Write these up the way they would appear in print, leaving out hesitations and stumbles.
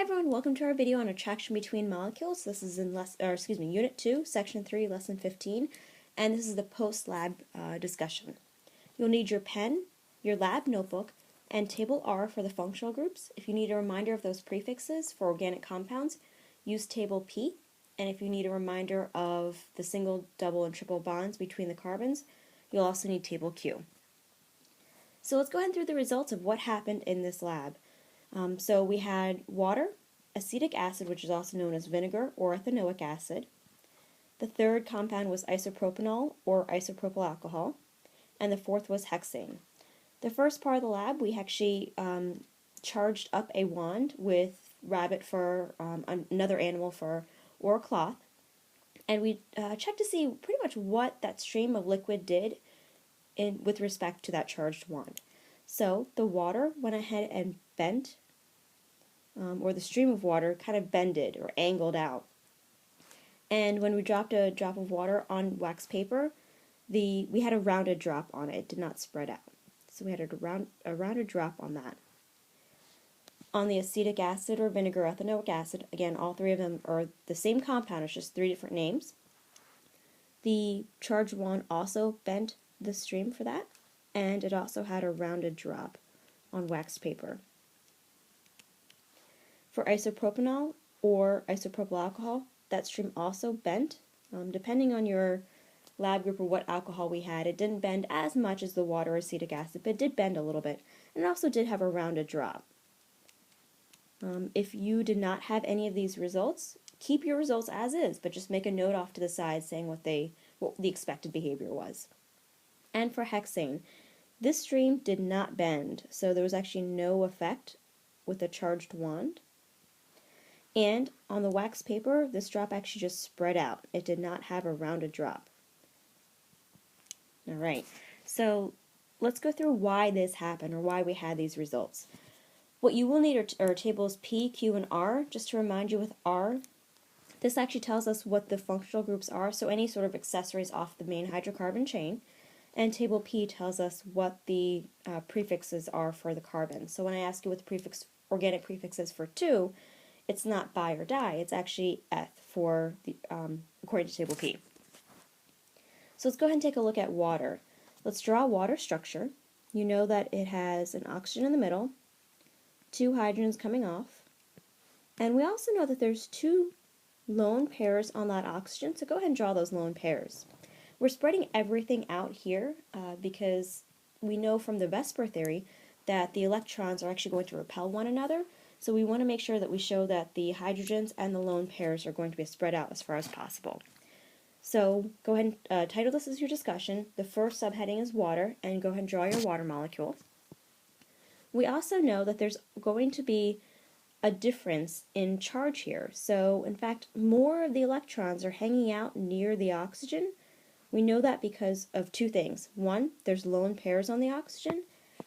Hi everyone, welcome to our video on attraction between molecules. This is in Unit 2, Section 3, Lesson 15, and this is the post-lab discussion. You'll need your pen, your lab notebook, and Table R for the functional groups. If you need a reminder of those prefixes for organic compounds, use Table P, and if you need a reminder of the single, double, and triple bonds between the carbons, you'll also need Table Q. So let's go ahead and through the results of what happened in this lab. So we had water, acetic acid, which is also known as vinegar or ethanoic acid. The third compound was isopropanol or isopropyl alcohol, and the fourth was hexane. The first part of the lab, we actually charged up a wand with rabbit fur, another animal fur, or cloth, and we checked to see pretty much what that stream of liquid did with respect to that charged wand. So the water went ahead and bent, or the stream of water kind of bended or angled out. And when we dropped a drop of water on wax paper, we had a rounded drop on it. It did not spread out. So we had a rounded drop on that. On the acetic acid or vinegar ethanoic acid, again, all three of them are the same compound, it's just three different names. The charged wand also bent the stream for that, and it also had a rounded drop on wax paper. For isopropanol or isopropyl alcohol, that stream also bent. Depending on your lab group or what alcohol we had, it didn't bend as much as the water or acetic acid, but it did bend a little bit, and it also did have a rounded drop. If you did not have any of these results, keep your results as is, but just make a note off to the side saying what the expected behavior was. And for hexane, this stream did not bend, so there was actually no effect with the charged wand. And on the wax paper, this drop actually just spread out. It did not have a rounded drop. Alright, so let's go through why this happened, or why we had these results. What you will need are tables P, Q, and R. Just to remind you with R, this actually tells us what the functional groups are, so any sort of accessories off the main hydrocarbon chain. And table P tells us what the prefixes are for the carbon. So when I ask you what the organic prefix is for 2, it's not bi or di, it's actually eth for the according to table P. So let's go ahead and take a look at water. Let's draw a water structure. You know that it has an oxygen in the middle, 2 hydrogens coming off, and we also know that there's 2 lone pairs on that oxygen, so go ahead and draw those lone pairs. We're spreading everything out here because we know from the Vesper theory that the electrons are actually going to repel one another, so we want to make sure that we show that the hydrogens and the lone pairs are going to be spread out as far as possible. So go ahead and title this as your discussion. The first subheading is water, and go ahead and draw your water molecule. We also know that there's going to be a difference in charge here. So in fact, more of the electrons are hanging out near the oxygen. We know that because of 2 things. One, there's lone pairs on the oxygen,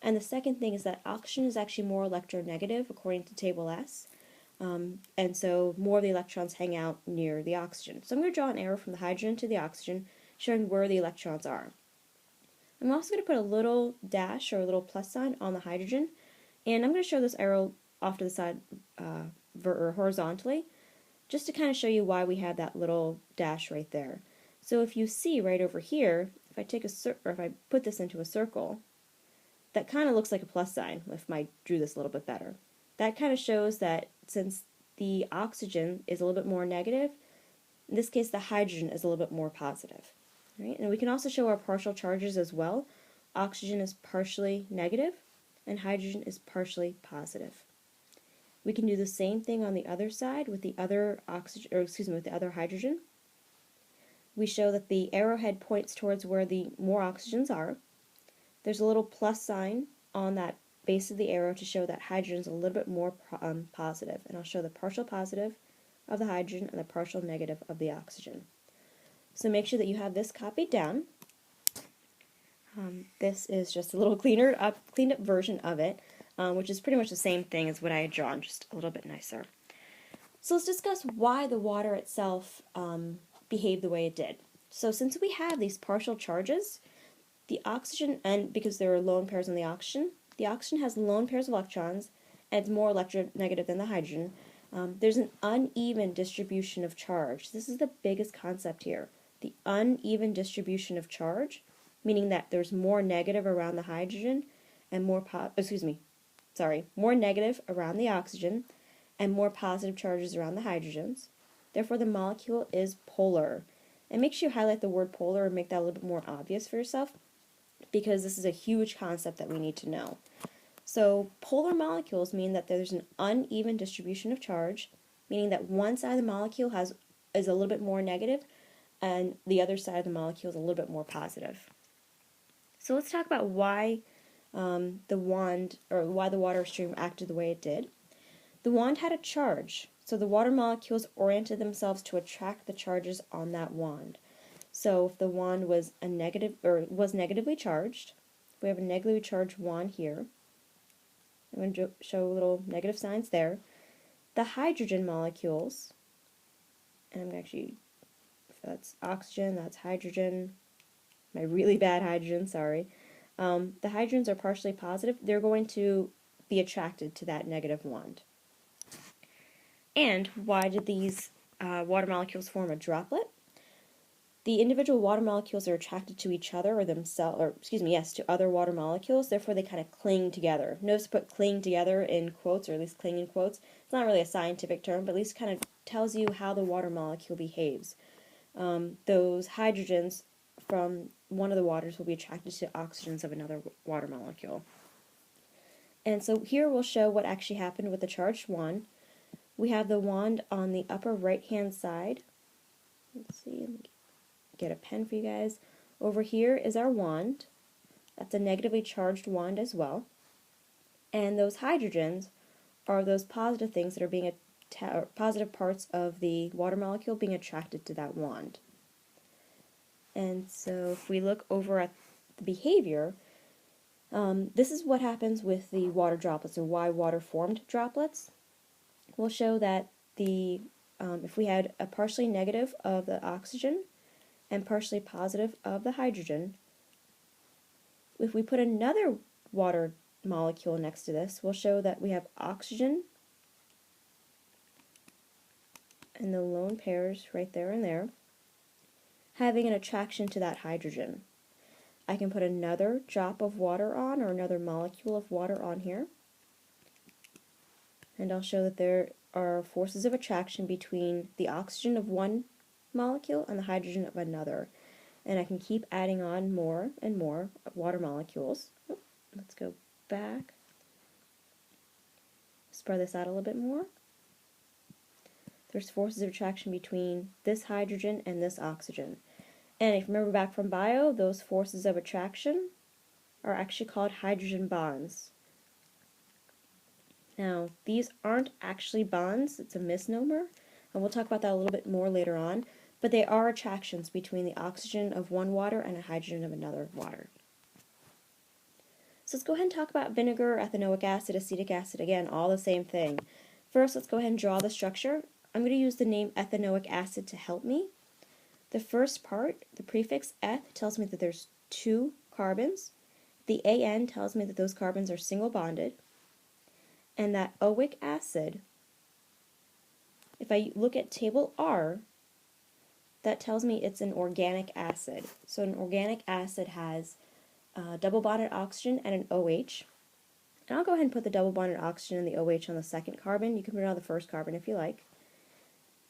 and the second thing is that oxygen is actually more electronegative according to table S, and so more of the electrons hang out near the oxygen. So I'm going to draw an arrow from the hydrogen to the oxygen, showing where the electrons are. I'm also going to put a little dash or a little plus sign on the hydrogen, and I'm going to show this arrow off to the side or horizontally, just to kind of show you why we have that little dash right there. So if you see right over here, if I put this into a circle, that kind of looks like a plus sign if I drew this a little bit better. That kind of shows that since the oxygen is a little bit more negative, in this case the hydrogen is a little bit more positive. Right? And we can also show our partial charges as well. Oxygen is partially negative and hydrogen is partially positive. We can do the same thing on the other side with the other with the other hydrogen. We show that the arrowhead points towards where the more oxygens are. There's a little plus sign on that base of the arrow to show that hydrogen is a little bit more positive. And I'll show the partial positive of the hydrogen and the partial negative of the oxygen. So make sure that you have this copied down. This is just a little cleaned up version of it, which is pretty much the same thing as what I had drawn, just a little bit nicer. So let's discuss why the water itself behaved the way it did. So since we have these partial charges, the oxygen, and because there are lone pairs on the oxygen has lone pairs of electrons, and it's more electronegative than the hydrogen, There's an uneven distribution of charge. This is the biggest concept here. The uneven distribution of charge, meaning that there's more negative around the hydrogen and more more negative around the oxygen and more positive charges around the hydrogens. Therefore, the molecule is polar. And make sure you highlight the word polar and make that a little bit more obvious for yourself, because this is a huge concept that we need to know. So polar molecules mean that there's an uneven distribution of charge, meaning that one side of the molecule is a little bit more negative and the other side of the molecule is a little bit more positive. So let's talk about why the water stream acted the way it did. The wand had a charge, so the water molecules oriented themselves to attract the charges on that wand. So if the wand was negatively charged, we have a negatively charged wand here. I'm going to show little negative signs there. The hydrogen molecules, and I'm actually, that's oxygen, that's hydrogen, my really bad hydrogen, sorry. The hydrogens are partially positive. They're going to be attracted to that negative wand. And why did these water molecules form a droplet? The individual water molecules are attracted to each other to other water molecules, therefore they kind of cling together. Notice I put cling together in quotes, or at least cling in quotes. It's not really a scientific term, but at least kind of tells you how the water molecule behaves. Those hydrogens from one of the waters will be attracted to oxygens of another water molecule. And so here we'll show what actually happened with the charged wand. We have the wand on the upper right-hand side. Let's see, let me get a pen for you guys. Over here is our wand. That's a negatively charged wand as well. And those hydrogens are those positive things that are being positive parts of the water molecule being attracted to that wand. And so if we look over at the behavior, this is what happens with the water droplets, or why water formed droplets. We'll show that if we had a partially negative of the oxygen and partially positive of the hydrogen, if we put another water molecule next to this, we'll show that we have oxygen and the lone pairs right there and there having an attraction to that hydrogen. I can put another drop of water on, or another molecule of water on here, and I'll show that there are forces of attraction between the oxygen of one molecule and the hydrogen of another. And I can keep adding on more and more water molecules. Let's go back. Spread this out a little bit more. There's forces of attraction between this hydrogen and this oxygen. And if you remember back from bio, those forces of attraction are actually called hydrogen bonds. Now, these aren't actually bonds, it's a misnomer, and we'll talk about that a little bit more later on, but they are attractions between the oxygen of one water and a hydrogen of another water. So let's go ahead and talk about vinegar, ethanoic acid, acetic acid, again, all the same thing. First, let's go ahead and draw the structure. I'm going to use the name ethanoic acid to help me. The first part, the prefix eth, tells me that there's 2 carbons. The AN tells me that those carbons are single bonded. And that oic acid, if I look at table R, that tells me it's an organic acid. So an organic acid has double bonded oxygen and an OH. And I'll go ahead and put the double bonded oxygen and the OH on the second carbon. You can put it on the first carbon if you like.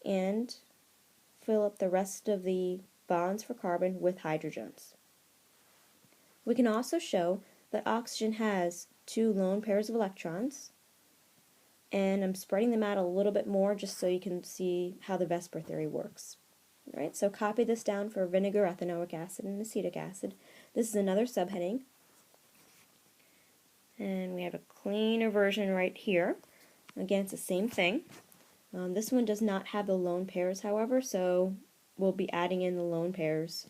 And fill up the rest of the bonds for carbon with hydrogens. We can also show that oxygen has 2 lone pairs of electrons, and I'm spreading them out a little bit more just so you can see how the Vesper theory works. All right, so copy this down for vinegar, ethanoic acid, and acetic acid. This is another subheading. And we have a cleaner version right here. Again, it's the same thing. This one does not have the lone pairs, however, so we'll be adding in the lone pairs.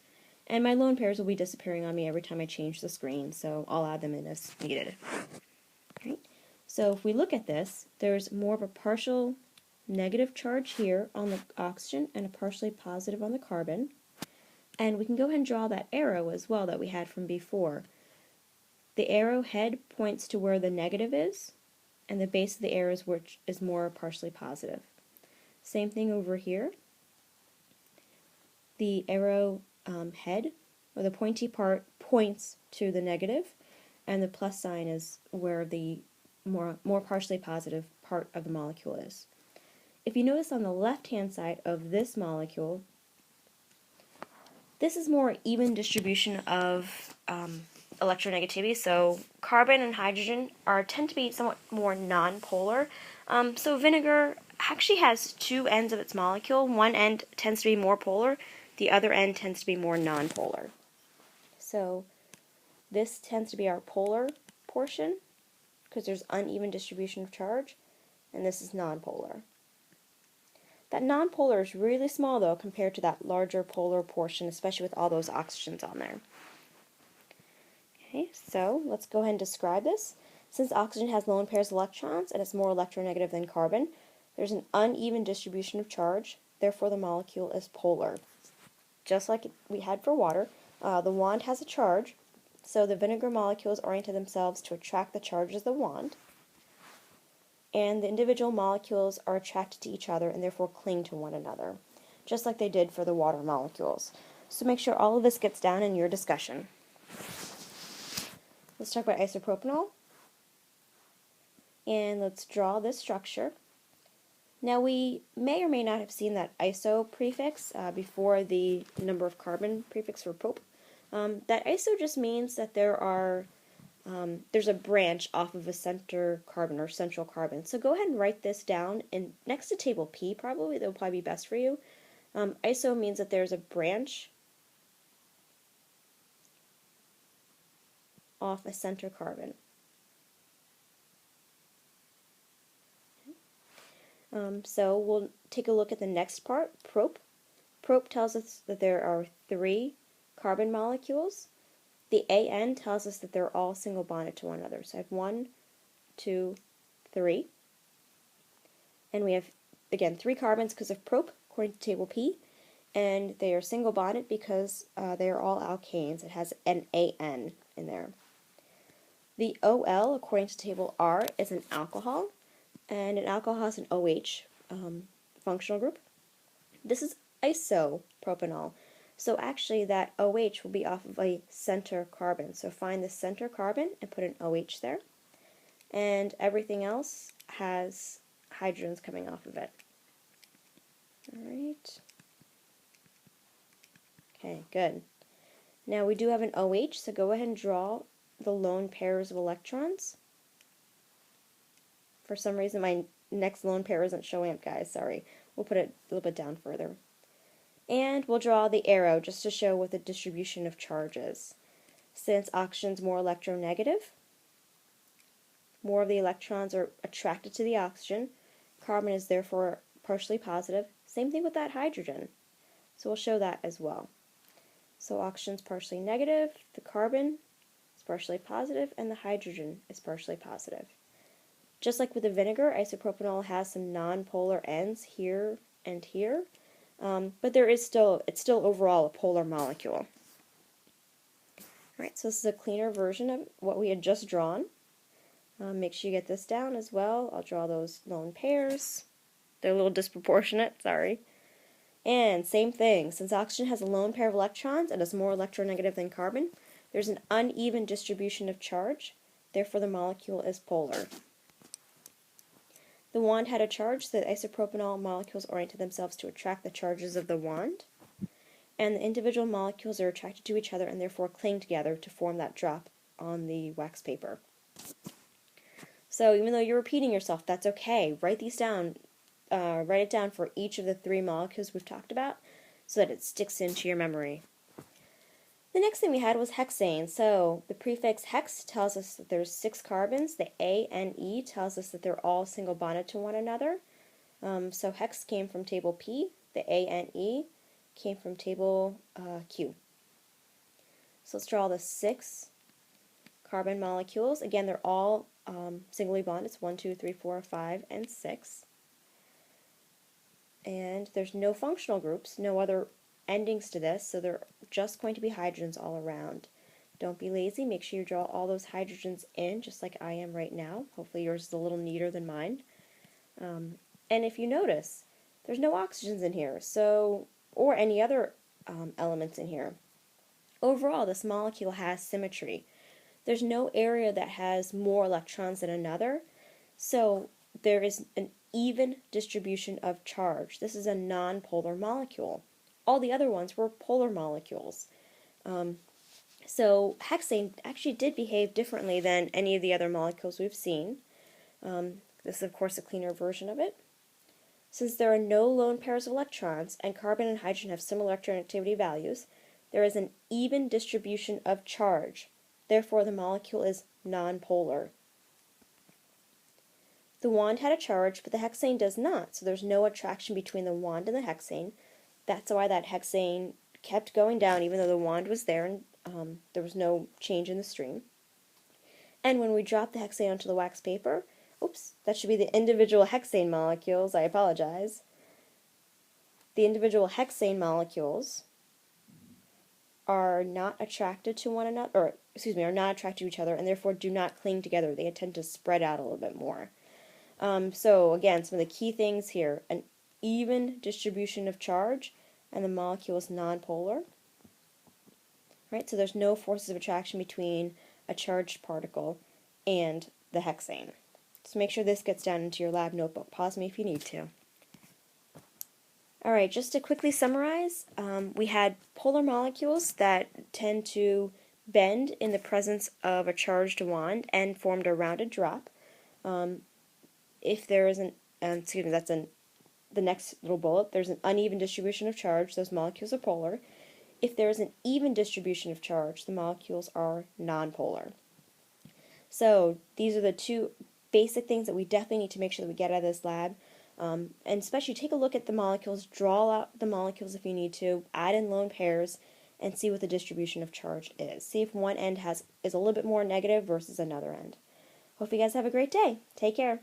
And my lone pairs will be disappearing on me every time I change the screen, so I'll add them in as needed. Right. So if we look at this, there's more of a partial negative charge here on the oxygen and a partially positive on the carbon. And we can go ahead and draw that arrow as well that we had from before. The arrow head points to where the negative is, and the base of the arrow is more partially positive. Same thing over here. The arrow head, or the pointy part, points to the negative, and the plus sign is where the more partially positive part of the molecule is. If you notice on the left-hand side of this molecule, this is more even distribution of electronegativity. So carbon and hydrogen tend to be somewhat more nonpolar. So vinegar actually has two ends of its molecule. One end tends to be more polar, the other end tends to be more nonpolar. So this tends to be our polar portion because there's uneven distribution of charge, and this is nonpolar. That nonpolar is really small though compared to that larger polar portion, especially with all those oxygens on there. Okay, so let's go ahead and describe this. Since oxygen has lone pairs of electrons and it's more electronegative than carbon, there's an uneven distribution of charge, therefore the molecule is polar. Just like we had for water, the wand has a charge, so the vinegar molecules oriented themselves to attract the charges of the wand, and the individual molecules are attracted to each other and therefore cling to one another, just like they did for the water molecules. So make sure all of this gets down in your discussion. Let's talk about isopropanol, and let's draw this structure. Now we may or may not have seen that iso prefix before the number of carbon prefix for prop. That iso just means that there's a branch off of a center carbon or central carbon. So go ahead and write this down, and next to table P probably, that will probably be best for you. Iso means that there's a branch off a center carbon. So we'll take a look at the next part, prop. Prop tells us that there are 3 carbon molecules. The AN tells us that they're all single bonded to one another. So I have 1, 2, 3. And we have, again, 3 carbons because of prop, according to table P. And they are single bonded because they are all alkanes. It has an AN in there. The OL, according to table R, is an alcohol. And an alcohol has an OH functional group. This is isopropanol. So actually that OH will be off of a center carbon. So find the center carbon and put an OH there. And everything else has hydrogens coming off of it. Alright. Okay, good. Now we do have an OH, so go ahead and draw the lone pairs of electrons. For some reason my next lone pair isn't showing up, guys, sorry. We'll put it a little bit down further. And we'll draw the arrow just to show what the distribution of charge is. Since oxygen's more electronegative, more of the electrons are attracted to the oxygen. Carbon is therefore partially positive. Same thing with that hydrogen. So we'll show that as well. So oxygen's partially negative, the carbon is partially positive, and the hydrogen is partially positive. Just like with the vinegar, isopropanol has some nonpolar ends here and here, but it's still overall a polar molecule. Alright, so this is a cleaner version of what we had just drawn. Make sure you get this down as well. I'll draw those lone pairs. They're a little disproportionate, sorry. And same thing, since oxygen has a lone pair of electrons and is more electronegative than carbon, there's an uneven distribution of charge, therefore the molecule is polar. The wand had a charge, so the isopropanol molecules oriented themselves to attract the charges of the wand, and the individual molecules are attracted to each other and therefore cling together to form that drop on the wax paper. So even though you're repeating yourself, that's okay. Write these down. Write it down for each of the 3 molecules we've talked about so that it sticks into your memory. The next thing we had was hexane. So the prefix hex tells us that there's 6 carbons. The A and E tells us that they're all single bonded to one another. So hex came from table P. The A and E came from table Q. So let's draw the 6 carbon molecules. Again, they're all singly bonded. It's 1, 2, 3, 4, 5, and 6. And there's no functional groups, no other endings to this, so they're just going to be hydrogens all around. Don't be lazy. Make sure you draw all those hydrogens in, just like I am right now. Hopefully yours is a little neater than mine. And if you notice, there's no oxygens in here, or any other elements in here. Overall, this molecule has symmetry. There's no area that has more electrons than another, so there is an even distribution of charge. This is a non-polar molecule. All the other ones were polar molecules. So hexane actually did behave differently than any of the other molecules we've seen. This is, of course, a cleaner version of it. Since there are no lone pairs of electrons, and carbon and hydrogen have similar electronegativity values, there is an even distribution of charge. Therefore, the molecule is nonpolar. The wand had a charge, but the hexane does not, so there's no attraction between the wand and the hexane. That's why that hexane kept going down even though the wand was there and there was no change in the stream. And when we drop the hexane onto the wax paper, oops, that should be the individual hexane molecules, I apologize. The individual hexane molecules are not attracted to one another, are not attracted to each other, and therefore do not cling together. They tend to spread out a little bit more. So again, some of the key things here: an even distribution of charge, and the molecule is nonpolar. Right, so there's no forces of attraction between a charged particle and the hexane. So make sure this gets down into your lab notebook. Pause me if you need to. Alright, just to quickly summarize, we had polar molecules that tend to bend in the presence of a charged wand and formed a rounded drop. If there is the next little bullet, there's an uneven distribution of charge, those molecules are polar. If there is an even distribution of charge, the molecules are nonpolar. So these are the two basic things that we definitely need to make sure that we get out of this lab. And especially take a look at the molecules, draw out the molecules if you need to, add in lone pairs, and see what the distribution of charge is. See if one end is a little bit more negative versus another end. Hope you guys have a great day. Take care.